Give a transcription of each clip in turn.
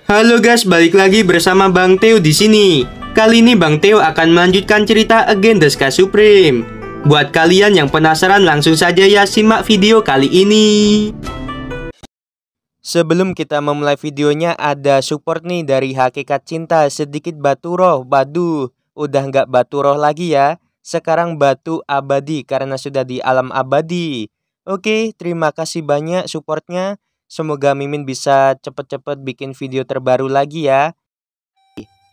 Halo guys, balik lagi bersama Bang Theo di sini. Kali ini Bang Theo akan melanjutkan cerita Again the Sky Supreme. Buat kalian yang penasaran, langsung saja ya simak video kali ini. Sebelum kita memulai videonya, ada support nih dari Hakikat Cinta Sedikit Batu Roh. Waduh, udah nggak batu roh lagi ya. Sekarang batu abadi karena sudah di alam abadi. Oke, terima kasih banyak supportnya. Semoga Mimin bisa cepet-cepet bikin video terbaru lagi ya.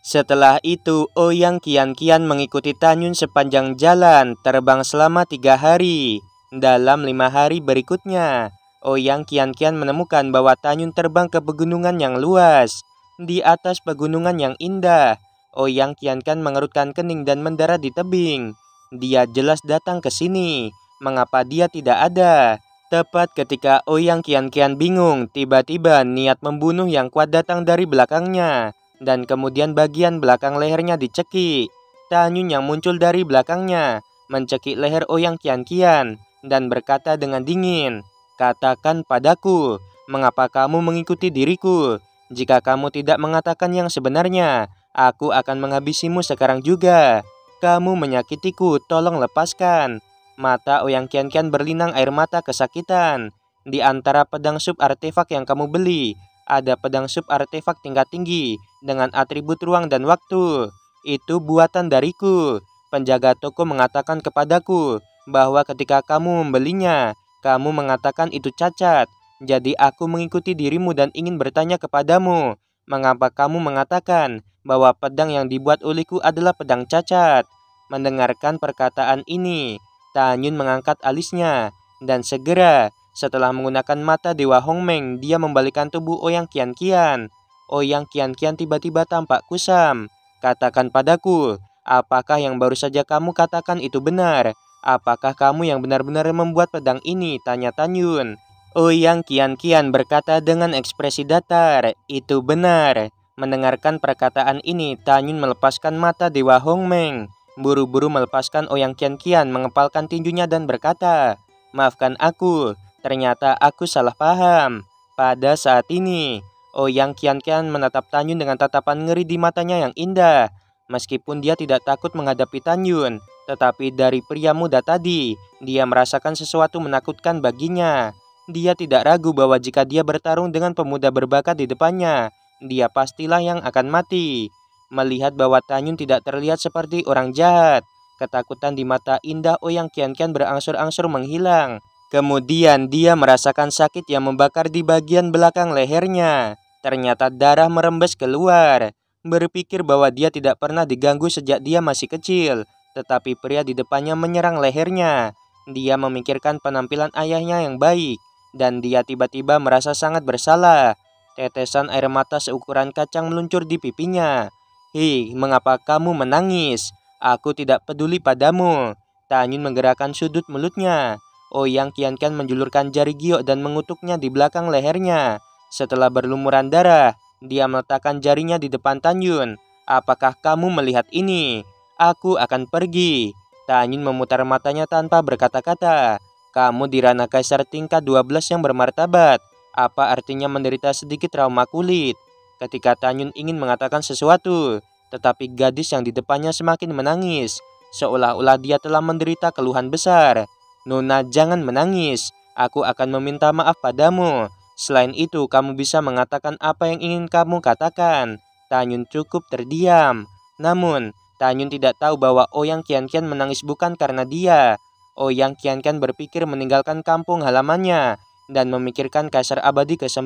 Setelah itu, Ouyang kian-kian mengikuti Tanyun sepanjang jalan, terbang selama 3 hari. Dalam 5 hari berikutnya, Ouyang kian-kian menemukan bahwa Tanyun terbang ke pegunungan yang luas. Di atas pegunungan yang indah, Ouyang kian-kian mengerutkan kening dan mendarat di tebing. Dia jelas datang ke sini. Mengapa dia tidak ada? Tepat ketika Ouyang kian-kian bingung, tiba-tiba niat membunuh yang kuat datang dari belakangnya. Dan kemudian bagian belakang lehernya dicekik. Tanyun yang muncul dari belakangnya mencekik leher Ouyang kian-kian dan berkata dengan dingin, "Katakan padaku, mengapa kamu mengikuti diriku? Jika kamu tidak mengatakan yang sebenarnya, aku akan menghabisimu sekarang juga. Kamu menyakitiku, tolong lepaskan." Mata Ouyang kian-kian berlinang air mata kesakitan. Di antara pedang sub artefak yang kamu beli, ada pedang sub artefak tingkat tinggi dengan atribut ruang dan waktu. Itu buatan dariku. Penjaga toko mengatakan kepadaku bahwa ketika kamu membelinya, kamu mengatakan itu cacat. Jadi aku mengikuti dirimu dan ingin bertanya kepadamu, mengapa kamu mengatakan bahwa pedang yang dibuat olehku adalah pedang cacat? Mendengarkan perkataan ini, Tanyun mengangkat alisnya, dan segera setelah menggunakan mata Dewa Hongmeng, dia membalikkan tubuh Ouyang kian-kian. Ouyang kian-kian tiba-tiba tampak kusam. "Katakan padaku, apakah yang baru saja kamu katakan itu benar? Apakah kamu yang benar-benar membuat pedang ini?" tanya Tanyun. Ouyang kian-kian berkata dengan ekspresi datar, "Itu benar." Mendengarkan perkataan ini, Tanyun melepaskan mata Dewa Hongmeng. Buru-buru melepaskan Ouyang kian-kian, mengepalkan tinjunya dan berkata, "Maafkan aku, ternyata aku salah paham." Pada saat ini, Ouyang kian-kian menatap Tanyun dengan tatapan ngeri di matanya yang indah. Meskipun dia tidak takut menghadapi Tanyun, tetapi dari pria muda tadi, dia merasakan sesuatu menakutkan baginya. Dia tidak ragu bahwa jika dia bertarung dengan pemuda berbakat di depannya, dia pastilah yang akan mati. Melihat bahwa Tanyun tidak terlihat seperti orang jahat, ketakutan di mata indah Ouyang kian-kian berangsur-angsur menghilang. Kemudian dia merasakan sakit yang membakar di bagian belakang lehernya. Ternyata darah merembes keluar. Berpikir bahwa dia tidak pernah diganggu sejak dia masih kecil, tetapi pria di depannya menyerang lehernya. Dia memikirkan penampilan ayahnya yang baik, dan dia tiba-tiba merasa sangat bersalah. Tetesan air mata seukuran kacang meluncur di pipinya. "Hei, mengapa kamu menangis? Aku tidak peduli padamu." Tanyun menggerakkan sudut mulutnya. Ouyang kian-kian menjulurkan jari giok dan mengutuknya di belakang lehernya. Setelah berlumuran darah, dia meletakkan jarinya di depan Tanyun. "Apakah kamu melihat ini? Aku akan pergi." Tanyun memutar matanya tanpa berkata-kata. "Kamu di ranah kaisar tingkat 12 yang bermartabat. Apa artinya menderita sedikit trauma kulit?" Ketika Tanyun ingin mengatakan sesuatu, tetapi gadis yang di depannya semakin menangis, seolah-olah dia telah menderita keluhan besar. "Nona, jangan menangis. Aku akan meminta maaf padamu. Selain itu, kamu bisa mengatakan apa yang ingin kamu katakan." Tanyun cukup terdiam. Namun, Tanyun tidak tahu bahwa Ouyang kian-kian menangis bukan karena dia. Ouyang kian-kian berpikir meninggalkan kampung halamannya dan memikirkan Kaisar Abadi ke-9.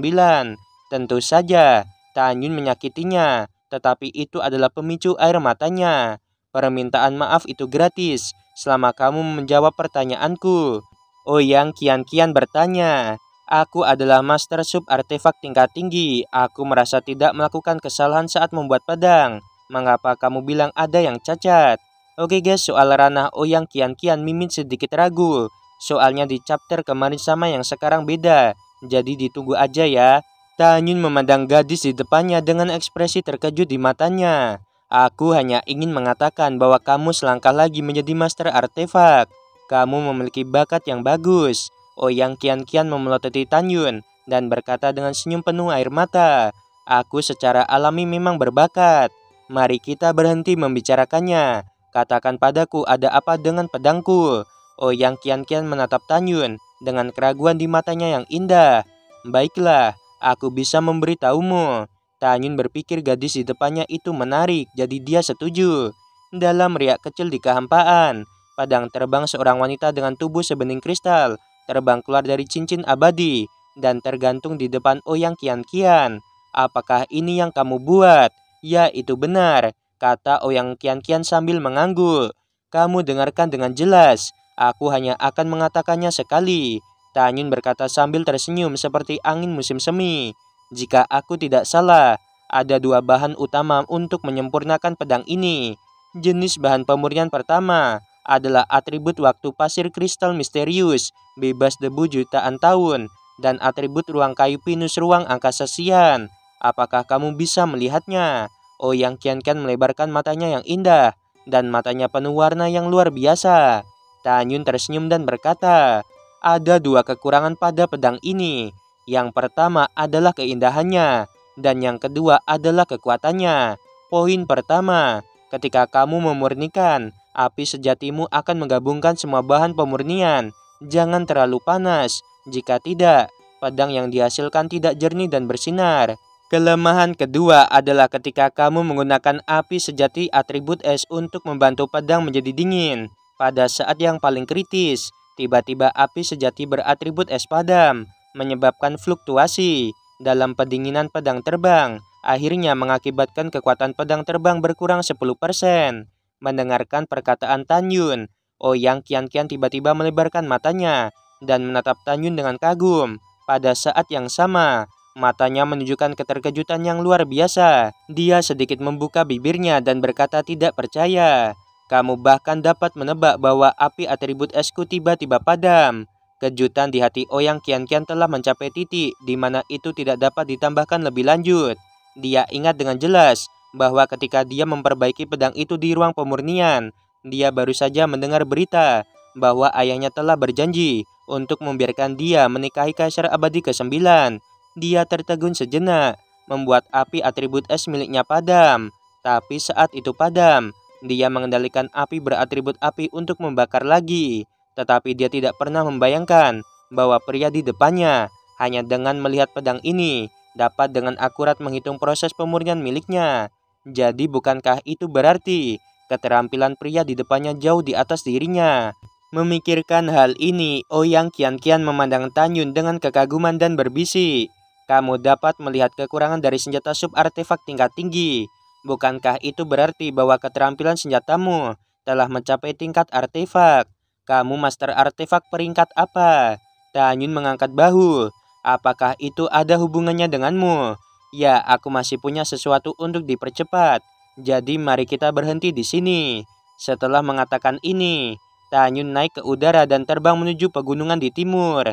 Tentu saja, Tanyun menyakitinya, tetapi itu adalah pemicu air matanya. "Permintaan maaf itu gratis, selama kamu menjawab pertanyaanku." Ouyang kian-kian bertanya, "Aku adalah master sub artefak tingkat tinggi. Aku merasa tidak melakukan kesalahan saat membuat pedang. Mengapa kamu bilang ada yang cacat?" Oke guys, soal ranah Ouyang kian-kian Mimin sedikit ragu. Soalnya di chapter kemarin sama yang sekarang beda. Jadi ditunggu aja ya. Tanyun memandang gadis di depannya dengan ekspresi terkejut di matanya. "Aku hanya ingin mengatakan bahwa kamu selangkah lagi menjadi master artefak. Kamu memiliki bakat yang bagus." Ouyang kian-kian memelototi Tanyun dan berkata dengan senyum penuh air mata, Aku secara alami memang berbakat. Mari kita berhenti membicarakannya. Katakan padaku ada apa dengan pedangku." Ouyang kian-kian menatap Tanyun dengan keraguan di matanya yang indah. "Baiklah, aku bisa memberitahumu." Tanyun berpikir gadis di depannya itu menarik, jadi dia setuju. Dalam riak kecil di kehampaan, padang terbang seorang wanita dengan tubuh sebening kristal terbang keluar dari cincin abadi dan tergantung di depan Ouyang Kian-kian. "Apakah ini yang kamu buat?" "Ya, itu benar," kata Ouyang Kian-kian sambil mengangguk. "Kamu dengarkan dengan jelas. Aku hanya akan mengatakannya sekali." Tanyun berkata sambil tersenyum seperti angin musim semi. "Jika aku tidak salah, ada dua bahan utama untuk menyempurnakan pedang ini. Jenis bahan pemurnian pertama adalah atribut waktu pasir kristal misterius, bebas debu jutaan tahun, dan atribut ruang kayu pinus ruang angkasa sian. Apakah kamu bisa melihatnya?" Ouyang Kian-kian melebarkan matanya yang indah, dan matanya penuh warna yang luar biasa. Tanyun tersenyum dan berkata, "Ada dua kekurangan pada pedang ini. Yang pertama adalah keindahannya, dan yang kedua adalah kekuatannya. Poin pertama, ketika kamu memurnikan, api sejatimu akan menggabungkan semua bahan pemurnian. Jangan terlalu panas. Jika tidak, pedang yang dihasilkan tidak jernih dan bersinar. Kelemahan kedua adalah ketika kamu menggunakan api sejati atribut es untuk membantu pedang menjadi dingin. Pada saat yang paling kritis, tiba-tiba api sejati beratribut es padam, menyebabkan fluktuasi dalam pendinginan pedang terbang, akhirnya mengakibatkan kekuatan pedang terbang berkurang 10%. Mendengarkan perkataan Tanyun, Ouyang Kian-kian tiba-tiba melebarkan matanya dan menatap Tanyun dengan kagum. Pada saat yang sama, matanya menunjukkan keterkejutan yang luar biasa. Dia sedikit membuka bibirnya dan berkata tidak percaya. "Kamu bahkan dapat menebak bahwa api atribut esku tiba-tiba padam." Kejutan di hati Ouyang Kian-kian telah mencapai titik di mana itu tidak dapat ditambahkan lebih lanjut. Dia ingat dengan jelas bahwa ketika dia memperbaiki pedang itu di ruang pemurnian, dia baru saja mendengar berita bahwa ayahnya telah berjanji untuk membiarkan dia menikahi Kaisar Abadi ke-9. Dia tertegun sejenak, membuat api atribut es miliknya padam. Tapi saat itu padam, dia mengendalikan api beratribut api untuk membakar lagi. Tetapi dia tidak pernah membayangkan bahwa pria di depannya, hanya dengan melihat pedang ini, dapat dengan akurat menghitung proses pemurnian miliknya. Jadi bukankah itu berarti keterampilan pria di depannya jauh di atas dirinya? Memikirkan hal ini, Ouyang Kian-kian memandang Tanyun dengan kekaguman dan berbisik, "Kamu dapat melihat kekurangan dari senjata sub artefak tingkat tinggi. Bukankah itu berarti bahwa keterampilan senjatamu telah mencapai tingkat artefak? Kamu master artefak peringkat apa?" Tanyun mengangkat bahu. "Apakah itu ada hubungannya denganmu?" "Ya, aku masih punya sesuatu untuk dipercepat. Jadi mari kita berhenti di sini." Setelah mengatakan ini, Tanyun naik ke udara dan terbang menuju pegunungan di timur.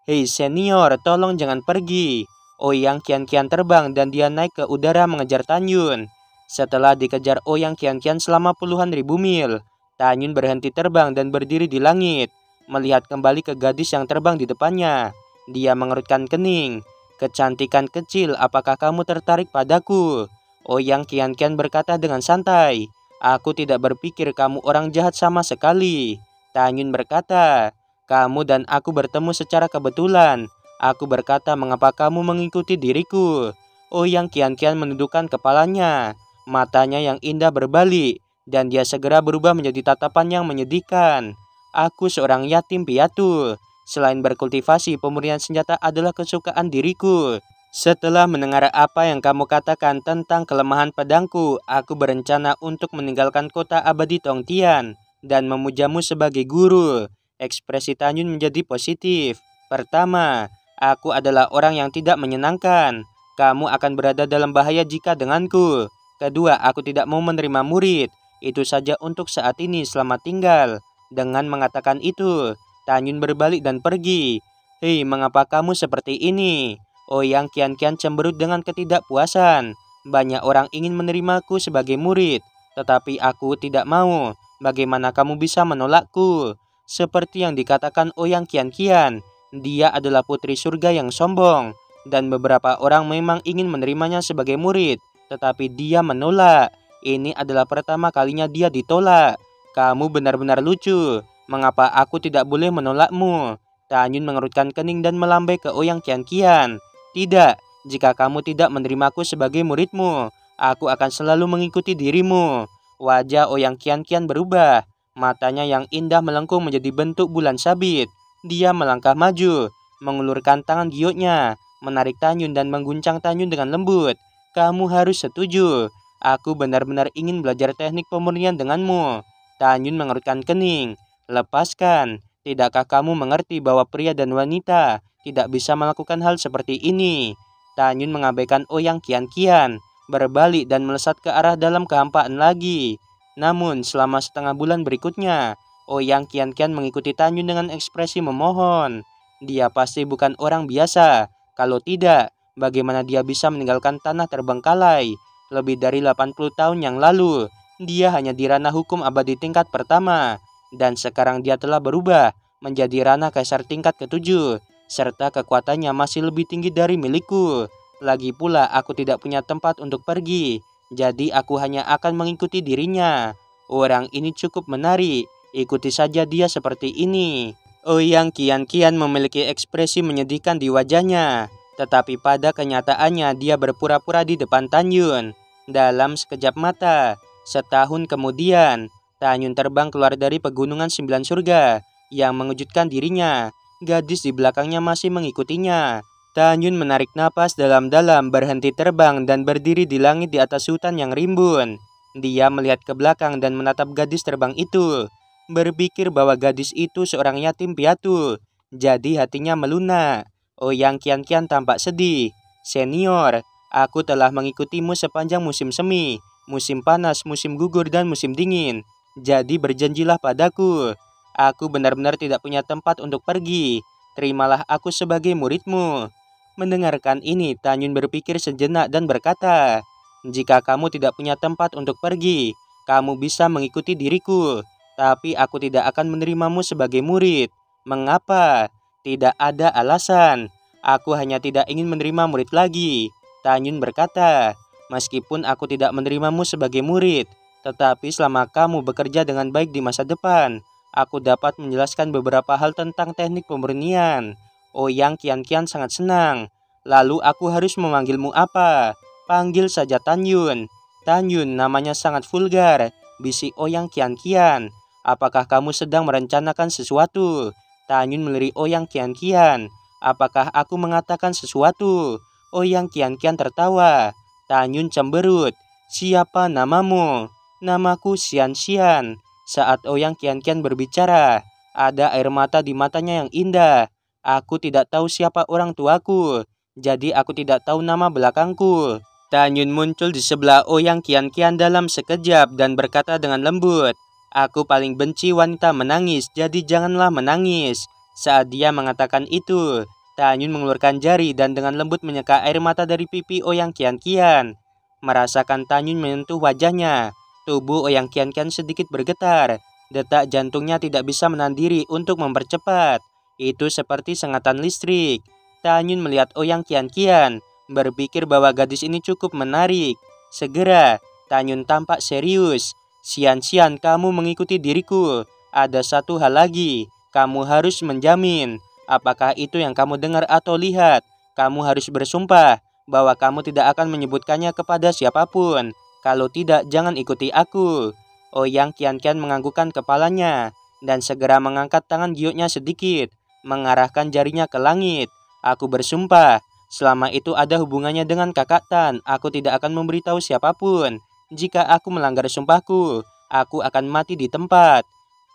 "Hei senior, tolong jangan pergi." Ouyang Kian-kian terbang dan dia naik ke udara mengejar Tanyun. Setelah dikejar Ouyang Kian-kian selama puluhan ribu mil, Tanyun berhenti terbang dan berdiri di langit, melihat kembali ke gadis yang terbang di depannya. Dia mengerutkan kening. "Kecantikan kecil, apakah kamu tertarik padaku?" Ouyang Kian-kian berkata dengan santai. "Aku tidak berpikir kamu orang jahat sama sekali." Tanyun berkata, "Kamu dan aku bertemu secara kebetulan." Aku berkata, "Mengapa kamu mengikuti diriku?" Ouyang Kian-kian menundukkan kepalanya. Matanya yang indah berbalik, dan dia segera berubah menjadi tatapan yang menyedihkan. "Aku seorang yatim piatu. Selain berkultivasi, pemurnian senjata adalah kesukaan diriku. Setelah mendengar apa yang kamu katakan tentang kelemahan pedangku, aku berencana untuk meninggalkan kota abadi Tongtian dan memujamu sebagai guru." Ekspresi Tanyun menjadi positif. "Pertama, aku adalah orang yang tidak menyenangkan. Kamu akan berada dalam bahaya jika denganku. Kedua, aku tidak mau menerima murid. Itu saja untuk saat ini, selamat tinggal." Dengan mengatakan itu, Tanyun berbalik dan pergi. "Hei, mengapa kamu seperti ini?" Ouyang Kian-kian cemberut dengan ketidakpuasan. "Banyak orang ingin menerimaku sebagai murid, tetapi aku tidak mau. Bagaimana kamu bisa menolakku?" Seperti yang dikatakan Ouyang Kian-kian, dia adalah putri surga yang sombong. dan beberapa orang memang ingin menerimanya sebagai murid, tetapi dia menolak. Ini adalah pertama kalinya dia ditolak. Kamu benar-benar lucu. Mengapa aku tidak boleh menolakmu? Tanyun mengerutkan kening dan melambai ke Ouyang Qianqian. Tidak, jika kamu tidak menerimaku sebagai muridmu, aku akan selalu mengikuti dirimu. Wajah Ouyang Qianqian berubah. Matanya yang indah melengkung menjadi bentuk bulan sabit. Dia melangkah maju, mengulurkan tangan gioknya, menarik Tanyun dan mengguncang Tanyun dengan lembut. Kamu harus setuju. Aku benar-benar ingin belajar teknik pemurnian denganmu. Tanyun mengerutkan kening. Lepaskan. Tidakkah kamu mengerti bahwa pria dan wanita tidak bisa melakukan hal seperti ini? Tanyun mengabaikan Ouyang Qianqian, berbalik dan melesat ke arah dalam kehampaan lagi. Namun selama setengah bulan berikutnya, Ouyang Qianqian mengikuti Tanyun dengan ekspresi memohon. Dia pasti bukan orang biasa. Kalau tidak, bagaimana dia bisa meninggalkan tanah terbengkalai? Lebih dari 80 tahun yang lalu, dia hanya di ranah hukum abadi tingkat pertama. Dan sekarang dia telah berubah menjadi ranah kaisar tingkat ke-7. Serta kekuatannya masih lebih tinggi dari milikku. Lagi pula aku tidak punya tempat untuk pergi. Jadi aku hanya akan mengikuti dirinya. Orang ini cukup menarik. Ikuti saja dia seperti ini. Ouyang Qianqian memiliki ekspresi menyedihkan di wajahnya. Tetapi pada kenyataannya dia berpura-pura di depan Tanyun. Dalam sekejap mata, setahun kemudian, Tanyun terbang keluar dari pegunungan 9 surga. Yang mengejutkan dirinya, gadis di belakangnya masih mengikutinya. Tanyun menarik napas dalam-dalam, berhenti terbang dan berdiri di langit di atas hutan yang rimbun. Dia melihat ke belakang dan menatap gadis terbang itu. Berpikir bahwa gadis itu seorang yatim piatu. Jadi hatinya melunak. Ouyang Qianqian tampak sedih. Senior, aku telah mengikutimu sepanjang musim semi, musim panas, musim gugur, dan musim dingin. Jadi berjanjilah padaku. Aku benar-benar tidak punya tempat untuk pergi. Terimalah aku sebagai muridmu. Mendengarkan ini, Tanyun berpikir sejenak dan berkata, jika kamu tidak punya tempat untuk pergi, kamu bisa mengikuti diriku. Tapi aku tidak akan menerimamu sebagai murid. Mengapa? Tidak ada alasan. Aku hanya tidak ingin menerima murid lagi. Tanyun berkata, meskipun aku tidak menerimamu sebagai murid, tetapi selama kamu bekerja dengan baik di masa depan, aku dapat menjelaskan beberapa hal tentang teknik pemurnian. Ouyang Qianqian sangat senang. Lalu aku harus memanggilmu apa? Panggil saja Tanyun. Tanyun namanya sangat vulgar, bisik Ouyang Qianqian. Apakah kamu sedang merencanakan sesuatu? Tanyun melirik Ouyang Qianqian. Apakah aku mengatakan sesuatu? Ouyang Qianqian tertawa. Tanyun cemberut. Siapa namamu? Namaku Xian Xian. Saat Ouyang Qianqian berbicara, ada air mata di matanya yang indah. Aku tidak tahu siapa orang tuaku, jadi aku tidak tahu nama belakangku. Tanyun muncul di sebelah Ouyang Qianqian dalam sekejap dan berkata dengan lembut, aku paling benci wanita menangis, jadi janganlah menangis. Saat dia mengatakan itu, Tanyun mengeluarkan jari dan dengan lembut menyeka air mata dari pipi Ouyang Qianqian. Merasakan Tanyun menyentuh wajahnya, tubuh Ouyang Qianqian sedikit bergetar. Detak jantungnya tidak bisa menahan diri untuk mempercepat. Itu seperti sengatan listrik. Tanyun melihat Ouyang Qianqian, berpikir bahwa gadis ini cukup menarik. Segera, Tanyun tampak serius. Xian Xian, kamu mengikuti diriku. Ada satu hal lagi, kamu harus menjamin. Apakah itu yang kamu dengar atau lihat? Kamu harus bersumpah bahwa kamu tidak akan menyebutkannya kepada siapapun. Kalau tidak, jangan ikuti aku. Ouyang Qianqian menganggukkan kepalanya dan segera mengangkat tangan gioknya sedikit, mengarahkan jarinya ke langit. Aku bersumpah, selama itu ada hubungannya dengan kakak Tan, aku tidak akan memberitahu siapapun. Jika aku melanggar sumpahku, aku akan mati di tempat.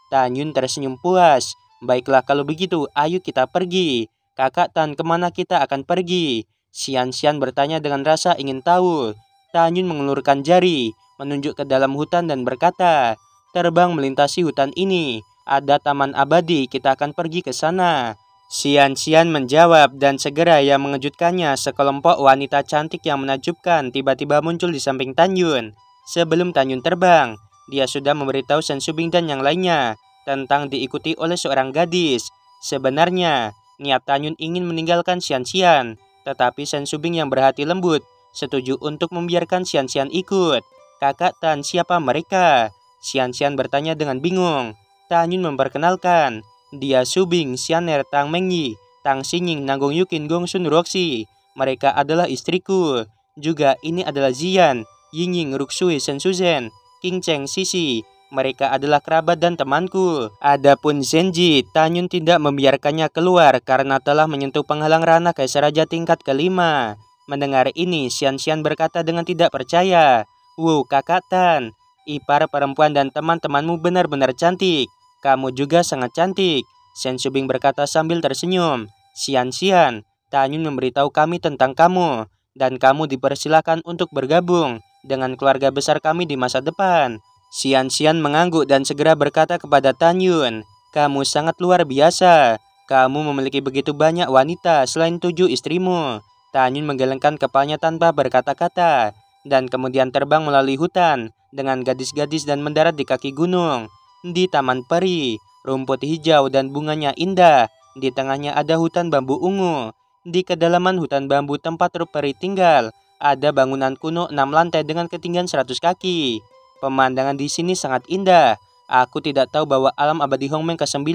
Tanyun tersenyum puas. Baiklah kalau begitu, ayo kita pergi. Kakak Tan, kemana kita akan pergi? Xian Xian bertanya dengan rasa ingin tahu. Tanyun mengelurkan jari, menunjuk ke dalam hutan dan berkata, terbang melintasi hutan ini. Ada taman abadi, kita akan pergi ke sana. Xian Xian menjawab dan segera yang mengejutkannya sekelompok wanita cantik yang menakjubkan tiba-tiba muncul di samping Tanyun. Sebelum Tanyun terbang, dia sudah memberitahu Shen Subing dan yang lainnya tentang diikuti oleh seorang gadis. Sebenarnya, niat Tanyun ingin meninggalkan Xian Xian, Tetapi Sen Subing yang berhati lembut setuju untuk membiarkan Xian-Xian ikut. Kakak Tan, siapa mereka? Xian-Xian bertanya dengan bingung. Tan Yun memperkenalkan. Dia Subing, Xianer, Tang Mengyi, Tang Xingning, Nanggong Yukin, Gong Sun, Roxy. Mereka adalah istriku. Juga ini adalah Ziyan, Yingying, Ruxui, Sen Suzhen, King Cheng, Sisi. Mereka adalah kerabat dan temanku. Adapun Zenji, Tan Yun tidak membiarkannya keluar karena telah menyentuh penghalang ranah Kaisar Raja tingkat kelima. Mendengar ini, Xian-Xian berkata dengan tidak percaya. Wow, Kakak Tan, ipar perempuan dan teman-temanmu benar-benar cantik. Kamu juga sangat cantik. Sen Subing berkata sambil tersenyum. Xian-Xian, Tan Yun memberitahu kami tentang kamu. Dan kamu dipersilakan untuk bergabung dengan keluarga besar kami di masa depan. Xian-Xian mengangguk dan segera berkata kepada Tan Yun, kamu sangat luar biasa. Kamu memiliki begitu banyak wanita selain 7 istrimu. Tan Yun menggelengkan kepalanya tanpa berkata-kata. Dan kemudian terbang melalui hutan dengan gadis-gadis dan mendarat di kaki gunung. Di taman peri, rumput hijau dan bunganya indah. Di tengahnya ada hutan bambu ungu. Di kedalaman hutan bambu tempat Rup Peri tinggal, ada bangunan kuno 6 lantai dengan ketinggian 100 kaki. Pemandangan di sini sangat indah. Aku tidak tahu bahwa alam abadi Hongmeng ke-9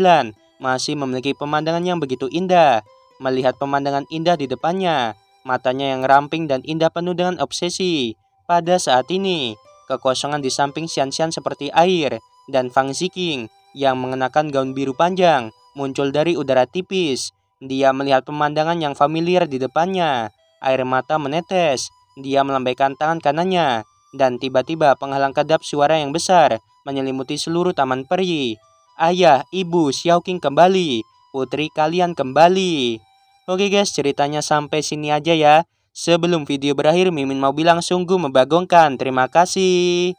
masih memiliki pemandangan yang begitu indah. Melihat pemandangan indah di depannya, matanya yang ramping dan indah penuh dengan obsesi. Pada saat ini, kekosongan di samping Xian-Xian seperti air, dan Fang Ziqing yang mengenakan gaun biru panjang muncul dari udara tipis. Dia melihat pemandangan yang familiar di depannya. Air mata menetes. Dia melambaikan tangan kanannya. Dan tiba-tiba penghalang kedap suara yang besar menyelimuti seluruh taman peri. Ayah, ibu, Xiaoqing kembali. Putri kalian kembali. Oke guys, ceritanya sampai sini aja ya. Sebelum video berakhir, Mimin mau bilang sungguh membagongkan. Terima kasih.